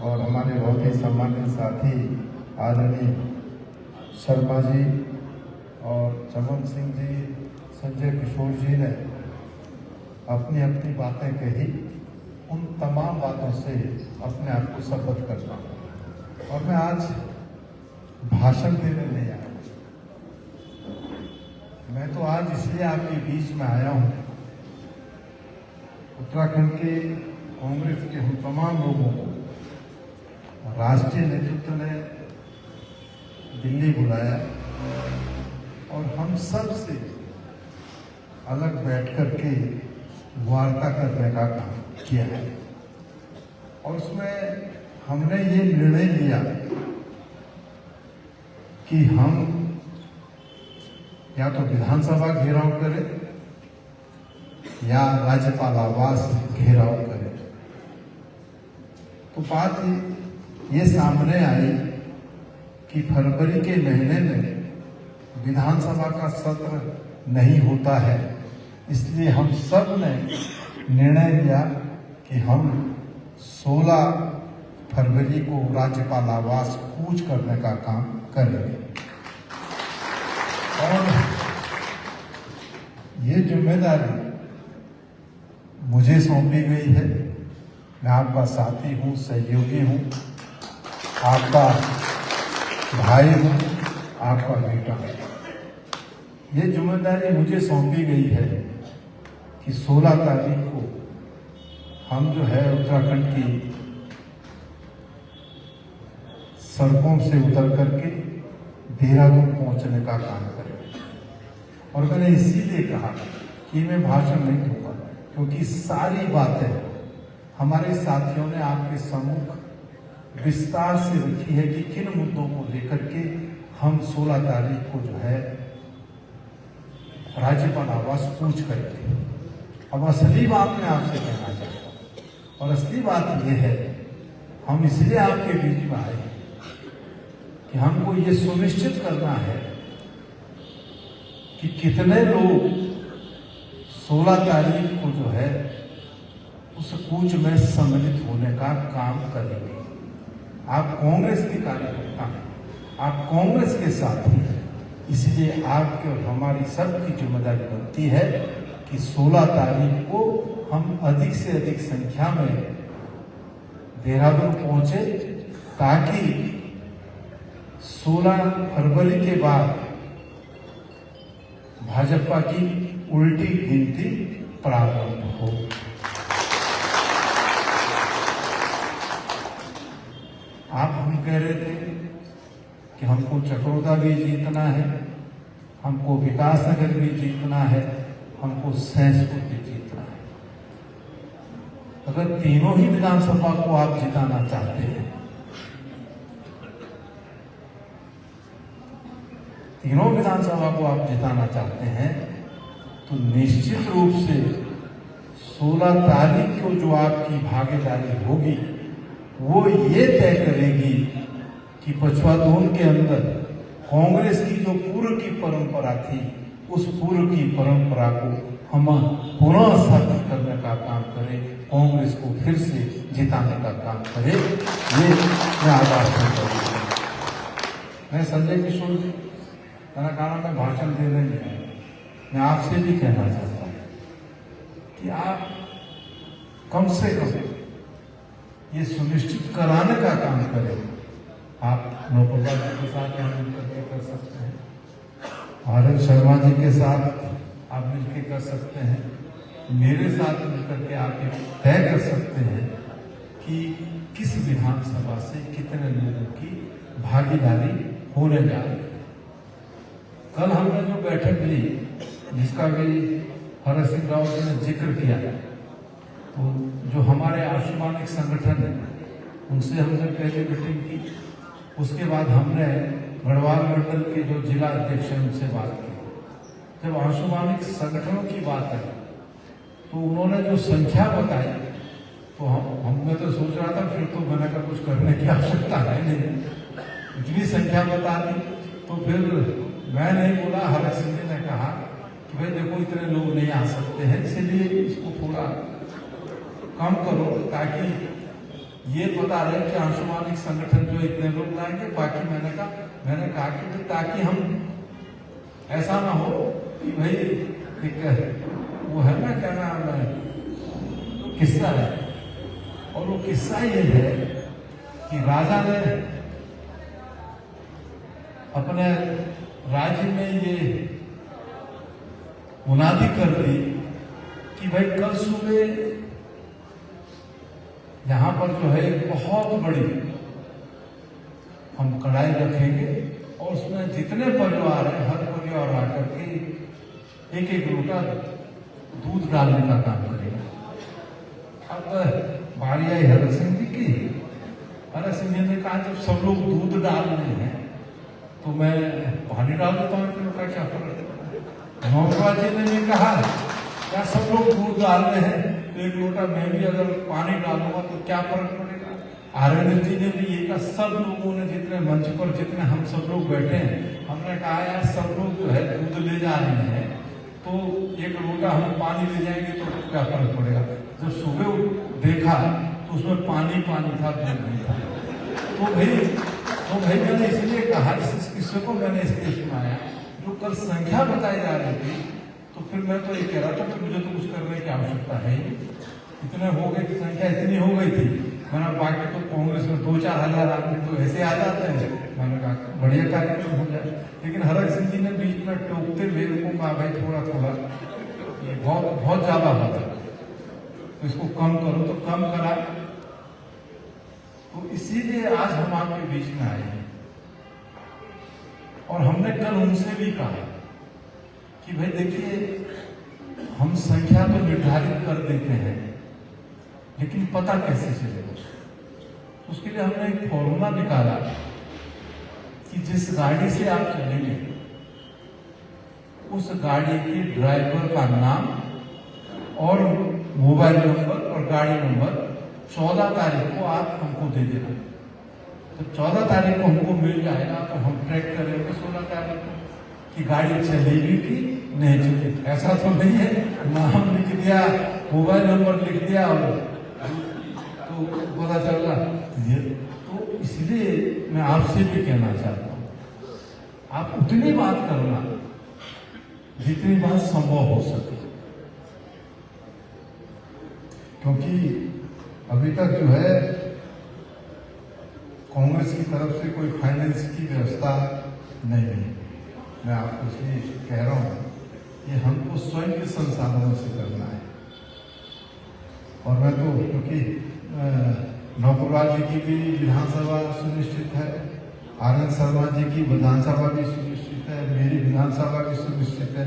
और हमारे बहुत ही सम्मानित साथी आदरणीय शर्मा जी और चमन सिंह जी, संजय किशोर जी ने अपनी अपनी बातें कही। उन तमाम बातों से अपने आप को शपथ करता हूँ और मैं आज भाषण देने नहीं आया। मैं तो आज इसलिए आपके बीच में आया हूँ, उत्तराखंड के कांग्रेस के हम तमाम लोगों को राष्ट्रीय नेतृत्व ने दिल्ली बुलाया और हम सब से अलग बैठ कर के वार्ता करने का काम किया है। और उसमें हमने ये निर्णय लिया कि हम या तो विधानसभा घेराव करें या राज्यपाल आवास घेराव करें। तो बात ये सामने आई कि फरवरी के महीने में विधानसभा का सत्र नहीं होता है, इसलिए हम सब ने निर्णय लिया कि हम 16 फरवरी को राज्यपाल आवास कूच करने का काम करेंगे। और ये जिम्मेदारी मुझे सौंपी गई है। मैं आपका साथी हूँ, सहयोगी हूँ, आपका भाई हूँ, आपका बेटा हूँ। ये जिम्मेदारी मुझे सौंपी गई है कि 16 तारीख को हम जो है उत्तराखंड की सड़कों से उतर करके देहरादून पहुंचने का काम करें। और मैंने इसीलिए कहा कि मैं भाषण नहीं दूंगा, क्योंकि सारी बातें हमारे साथियों ने आपके सम्मुख विस्तार से रखी है कि किन मुद्दों को लेकर के हम 16 तारीख को जो है राज्यपाल आवास कूच करेंगे। अब असली बात मैं आपसे कहना चाहता हूँ, और असली बात यह है, हम इसलिए आपके बीच में आए कि हमको ये सुनिश्चित करना है कि कितने लोग 16 तारीख को जो है उस कूच में सम्मिलित होने का काम करेंगे। आप कांग्रेस के कार्यकर्ता हैं, आप कांग्रेस के साथी हैं, इसलिए आपके और हमारी सबकी जिम्मेदारी बनती है कि 16 तारीख को हम अधिक से अधिक संख्या में देहरादून पहुंचे, ताकि 16 फरवरी के बाद भाजपा की उल्टी गिनती प्रारंभ हो। आप हम कह रहे थे कि हमको चकरोदा भी जीतना है, हमको विकास नगर भी जीतना है, हमको सहसपुर भी जीतना है। अगर तीनों ही विधानसभा को आप जिताना चाहते हैं, तीनों विधानसभा को आप जिताना चाहते हैं, तो निश्चित रूप से 16 तारीख को जो आपकी भागीदारी होगी वो ये तय करेगी कि पचवादोन के अंदर कांग्रेस की जो पूर्व की परंपरा थी, उस पूर्व की परंपरा को हम पुनः स्थापित करने का काम करें, कांग्रेस को फिर से जिताने का काम करें। ये मैं आवाहन करूंगा। मैं संजय किशोर जी, मैंने कहा मैं भाषण देने नहीं आया, मैं आपसे भी कहना चाहता हूँ कि आप कम से कम ये सुनिश्चित कराने का काम करें। आप नौकुलदा जी के साथ यहाँ मिलकर कर सकते हैं, आर शर्मा जी के साथ आप मिलकर कर सकते हैं, मेरे साथ मिलकर के आप तय कर सकते हैं कि किस विधानसभा से कितने लोगों की भागीदारी होने जा रही है। कल हमने जो बैठक ली, जिसका भी हर सिंह राव जी ने जिक्र किया, तो जो हमारे आशुमानिक संगठन है उनसे हमने पहले मीटिंग की। उसके बाद हमने गढ़वाल मंडल के जो जिला अध्यक्ष हैं उनसे बात की। जब आशुमानिक संगठनों की बात आई तो उन्होंने जो संख्या बताई, तो हमने तो सोच रहा था फिर तो मैंने का कुछ करने की आवश्यकता है नहीं, इतनी संख्या बता दी। तो फिर मैं नहीं बोला, हर सिंह ने कहा कि भाई देखो इतने लोग नहीं आ सकते हैं, इसलिए इसको थोड़ा कम करो ताकि ये बता रहे कि अंशुमानिक संगठन जो इतने लोग लाएंगे, बाकी मैंने कहा कि ताकि हम ऐसा ना हो कि भाई एक वो है ना, क्या नाम है, किस्सा है, और वो किस्सा ये है कि राजा ने अपने राज्य में ये मुनादी कर दी कि भाई कल सुबह यहाँ पर जो है बहुत बड़ी हम कढ़ाई रखेंगे और उसमें जितने परिवार हैं हर परिवार आकर के एक एक लोटा दूध डालने का काम करेगा। अब बारी आई हरक सिंह जी की। हरक सिंह जी ने कहा जब सब लोग दूध डाल रहे हैं तो मैं पानी डाल देता हूँ, एक लोटा, क्या फर्क। नौकरा जी ने भी कहा क्या सब लोग दूध डाल रहे हैं तो एक लोटा मैं भी अगर पानी डालूंगा तो क्या फर्क पड़ेगा। आर्यन जी ने भी ये कहा। सब लोगों ने, जितने मंच पर जितने हम सब लोग बैठे हैं, हमने कहा यार सब लोग जो है दूध ले जा रहे हैं तो एक लोटा हम पानी ले जाएंगे तो क्या फर्क पड़ेगा। जब सुबह देखा तो उसमें पानी था, दूध नहीं था। तो भाई मैंने इसलिए कहा, इस किस्से को मैंने इसलिए सुनाया जो कल संख्या बताई जा रही थी, तो फिर मैं तो ये कह रहा था कि मुझे तो कुछ करने की आवश्यकता है ही। इतने हो गए, संख्या इतनी हो गई थी। मैंने बाकी तो कांग्रेस में 2-4 हजार आदमी तो ऐसे आ जाते हैं, मैंने कहा बढ़िया कार्यक्रम हो जाए। लेकिन हरक सिंह जी ने बीच में टोकते हुए उनको कहा भाई थोड़ा थोड़ा ये बहुत ज्यादा होता है तो इसको कम करो, तो कम करा। तो इसीलिए आज हम आपके बीच में आए हैं और हमने कल उनसे भी कहा कि भाई देखिए हम संख्या तो निर्धारित कर देते हैं लेकिन पता कैसे चलेगा। उसके लिए हमने एक फॉर्मूला निकाला कि जिस गाड़ी से आप चलेंगे उस गाड़ी के ड्राइवर का नाम और मोबाइल नंबर और गाड़ी नंबर 14 तारीख को आप हमको दे देना। तो 14 तारीख को हमको मिल जाएगा तो हम ट्रैक करेंगे 16 तारीख को कि गाड़ी चलेगी कि नहीं चलेगी। ऐसा तो नहीं है नाम लिख दिया, मोबाइल नंबर लिख दिया और तो पता चल रहा ये। तो इसलिए मैं आपसे भी कहना चाहता हूँ, आप उतनी बात करना जितनी बात संभव हो सके, क्योंकि अभी तक जो है कांग्रेस की तरफ से कोई फाइनेंस की व्यवस्था नहीं है। मैं आपको इसलिए कह रहा हूँ कि हमको स्वयं के संसाधनों से करना है। और मैं तो क्योंकि नौकुरवाल जी की भी विधानसभा सुनिश्चित है, आनंद शर्मा जी की विधानसभा भी सुनिश्चित है, मेरी विधानसभा भी सुनिश्चित है,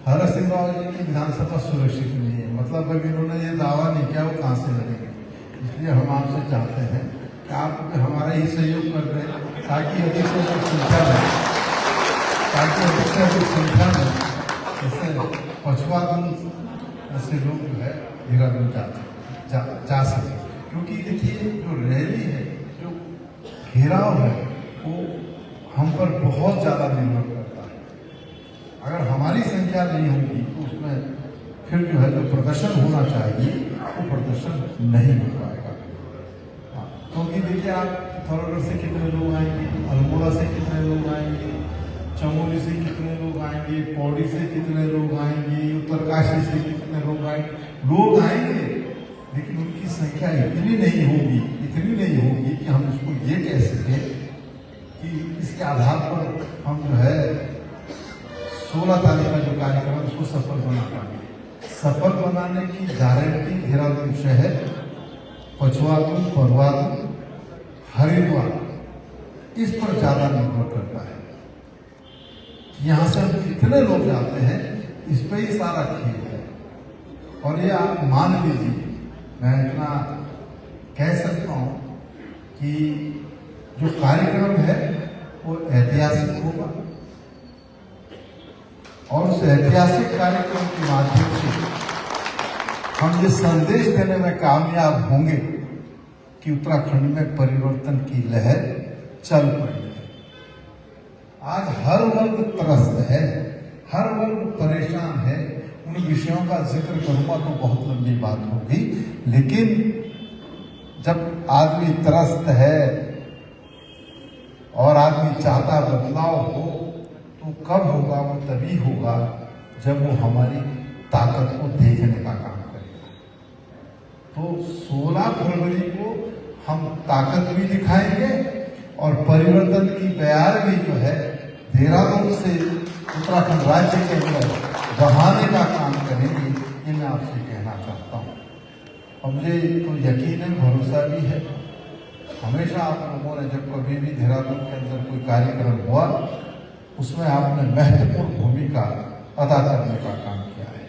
हरक सिंह राव जी की विधानसभा सुरक्षित नहीं है। मतलब अभी इन्होंने ये दावा नहीं किया वो कहाँ से लगेंगे। इसलिए हम आपसे चाहते हैं कि आप हमारा ही सहयोग कर दें ताकि अधिक से अधिक संख्या में जैसे पछुआगंज ऐसे लोग जो है देहरादून जा सके। क्योंकि देखिए जो रैली है, जो घेराव है, वो हम पर बहुत ज़्यादा निर्भर करता है। अगर हमारी संख्या नहीं होगी तो उसमें फिर जो है जो प्रदर्शन होना चाहिए वो प्रदर्शन नहीं हो पाएगा। क्योंकि देखिए आप थलोगढ़ से कितने लोग आएंगे, अल्मोड़ा से कितने लोग आएंगे, चमोली से कितने लोग आएंगे, पौड़ी से कितने लोग आएंगे, उत्तरकाशी से कितने लोग आएंगे, लेकिन उनकी संख्या इतनी नहीं होगी कि हम उसको ये कह सकें कि इसके आधार पर हम जो है 16 तारीख का जो कार्यक्रम है उसको सफल बना पाएंगे। सफल बनाने की गारंटी देहरादून शहर, पछुआगंज, परवागंज, हरिद्वार इस पर ज्यादा निर्भर करता है। यहाँ से हम कितने लोग जाते हैं इस पर ही सारा खेल है। और ये आप मान लीजिए, मैं इतना कह सकता हूँ कि जो कार्यक्रम है वो ऐतिहासिक होगा और उस ऐतिहासिक कार्यक्रम के माध्यम से हम ये संदेश देने में कामयाब होंगे कि उत्तराखंड में परिवर्तन की लहर चल पड़ी है। आज हर वर्ग त्रस्त है, हर वर्ग परेशान है। उन विषयों का जिक्र करूंगा तो बहुत लंबी बात होगी, लेकिन जब आदमी त्रस्त है और आदमी चाहता बदलाव हो तो कब होगा? वो तभी होगा जब वो हमारी ताकत को देखने का काम करेगा। तो 16 फरवरी को हम ताकत भी दिखाएंगे और परिवर्तन की बयार भी जो है देहरादून से उत्तराखंड राज्य के अंदर बढ़ाने का काम करेंगे। ये मैं आपसे कहना चाहता हूँ और मुझे तो यकीन है, भरोसा भी है। हमेशा आप लोगों ने जब कभी भी देहरादून के अंदर कोई कार्यक्रम हुआ उसमें आपने महत्वपूर्ण भूमिका अदा करने का काम किया है।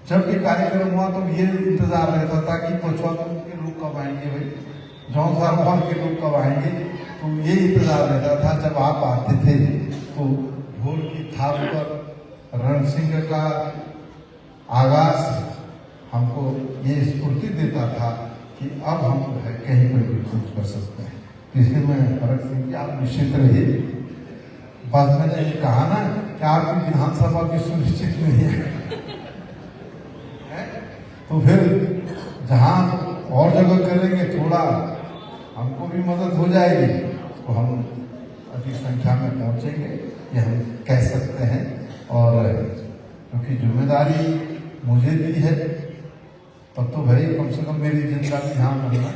जब भी कार्यक्रम हुआ तो ये इंतजार रहता था कि पचौतम के लोग कब आएंगे, भाई जौनसार के लोग कब आएंगे। तो ये इंतजार रहता था। जब आप आते थे तो ढोल की थाप पर रणसिंह का आगाज हमको ये स्फूर्ति देता था कि अब हम जो है कहीं पर भी कुछ कर सकते हैं। इसलिए मैं भरत सिंह जी आप निश्चित रहिए। बस मैंने ये कहा ना कि आपकी विधानसभा भी सुनिश्चित नहीं है, तो फिर जहाँ और जगह करेंगे थोड़ा हमको भी मदद हो जाएगी तो हम अधिक संख्या में पहुंचेंगे, ये हम कह सकते हैं। और क्योंकि जिम्मेदारी मुझे भी है तब तो भाई कम से कम मेरी जिंदा भी ध्यान रखना।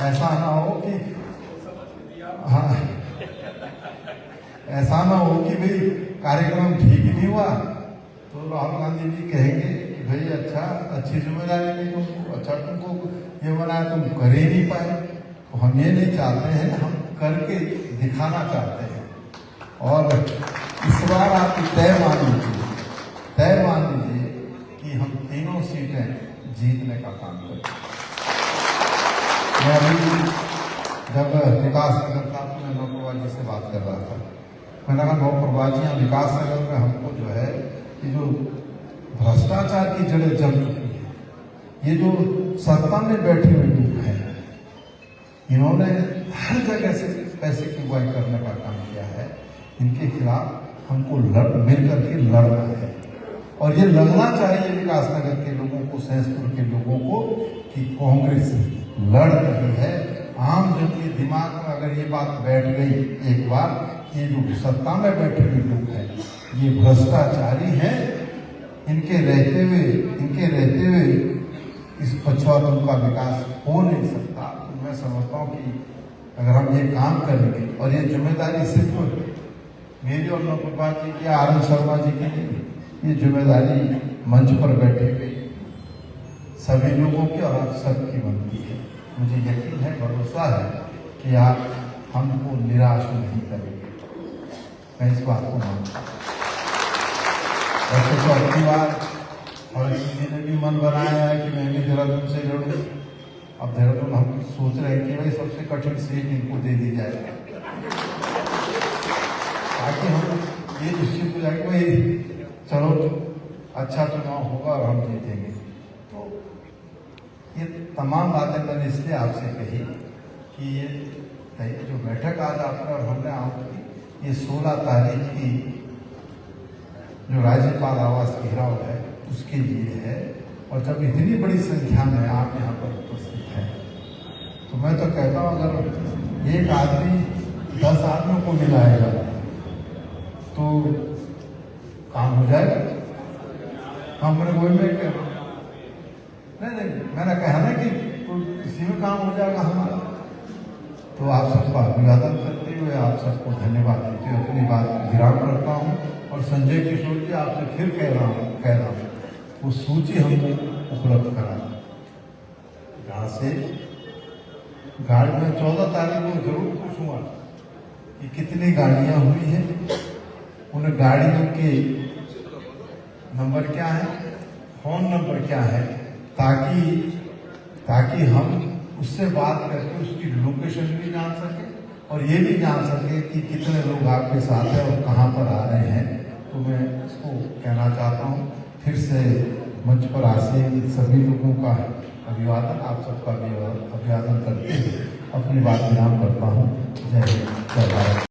ऐसा ना हो कि हाँ, ऐसा ना हो कि भाई कार्यक्रम ठीक नहीं हुआ तो राहुल गांधी जी कहेंगे कि भाई अच्छा अच्छी जिम्मेदारी नहीं तुमको, अच्छा तुमको ये बनाया तुम कर ही नहीं पाए। तो हम ये नहीं चाहते हैं, हम करके दिखाना चाहते हैं। और इस बार आप तय मान लीजिए कि हम तीनों सीटें जीतने का काम करें। मैं अभी जब विकास नगर था तो मैं नौप्रभा जी से बात कर रहा था। मैंने कहा नौप्रभा जी यहाँ विकास नगर में हमको जो है ये जो भ्रष्टाचार की जड़ें जम चुकी है, ये जो सत्ता में बैठे हुए लोग हैं इन्होंने हर जगह से पैसे की बुआई करने का काम किया है। इनके खिलाफ हमको मिल करके लड़ना है और ये लड़ना चाहिए विकास नगर के लोगों को, सहसपुर के लोगों को कि कांग्रेस लड़ रही है। आम जन के दिमाग में अगर ये बात बैठ गई एक बार, ये जो सत्ता में बैठे हुए लोग हैं ये भ्रष्टाचारी हैं, इनके रहते हुए इस पछवाड़ों का विकास हो नहीं सकता। तो मैं समझता हूँ कि अगर हम ये काम करेंगे और ये जिम्मेदारी सिर्फ मेरी और नौप्रभा जी की, आनंद शर्मा जी की नहीं, ये जिम्मेदारी मंच पर बैठे हुए सभी लोगों की और आप सबकी बनती है। मुझे यकीन है, भरोसा है कि आप हमको निराश नहीं करेंगे। मैं इस बात को मानता हूँ। वैसे तो अगली बार और किसी ने भी मन बनाया है कि मैं भी देहरादून से लड़ूँ। अब देहरादून हम सोच रहे हैं कि भाई सबसे कठिन सीट इनको दे दी जाए ताकि हम ये निश्चित हो जाए कि भाई चलो अच्छा चुनाव होगा और हम जीतेंगे। तो ये तमाम बातें मैंने इसलिए आपसे कही कि ये जो बैठक आज आपने और हमने आपकी ये 16 तारीख की जो राज्यपाल आवास घेराव है उसके लिए है। और जब इतनी बड़ी संख्या में आप यहाँ पर उपस्थित हैं तो मैं तो कहता हूँ अगर एक आदमी 10 आदमियों को मिलाएगा तो काम हो जाएगा। हमने वही में नहीं मैंने कहा ना कि इसी में काम हो जाएगा हमारा। तो आप सबका अभिवादन करते हुए, आप सबको धन्यवाद देते हुए अपनी बात विराम करता हूँ। और संजय किशोर जी आपसे फिर कह रहा हूँ वो सूची हमने उपलब्ध करा जहाँ से गाड़ी में 14 तारीख को जरूर पूछूंगा कि कितनी गाड़ियाँ हुई हैं, उन गाड़ियों के नंबर क्या है, फोन नंबर क्या है, ताकि हम उससे बात करके उसकी लोकेशन भी जान सके और ये भी जान सके कि कितने लोग आपके साथ हैं और कहाँ पर आ रहे हैं। तो मैं इसको कहना चाहता हूँ फिर से मंच पर आसीन सभी लोगों का अभिवादन, आप सबका भी अभिवादन करते हुए अपनी बात विराम करता हूँ। जय हिंद, जय भारत।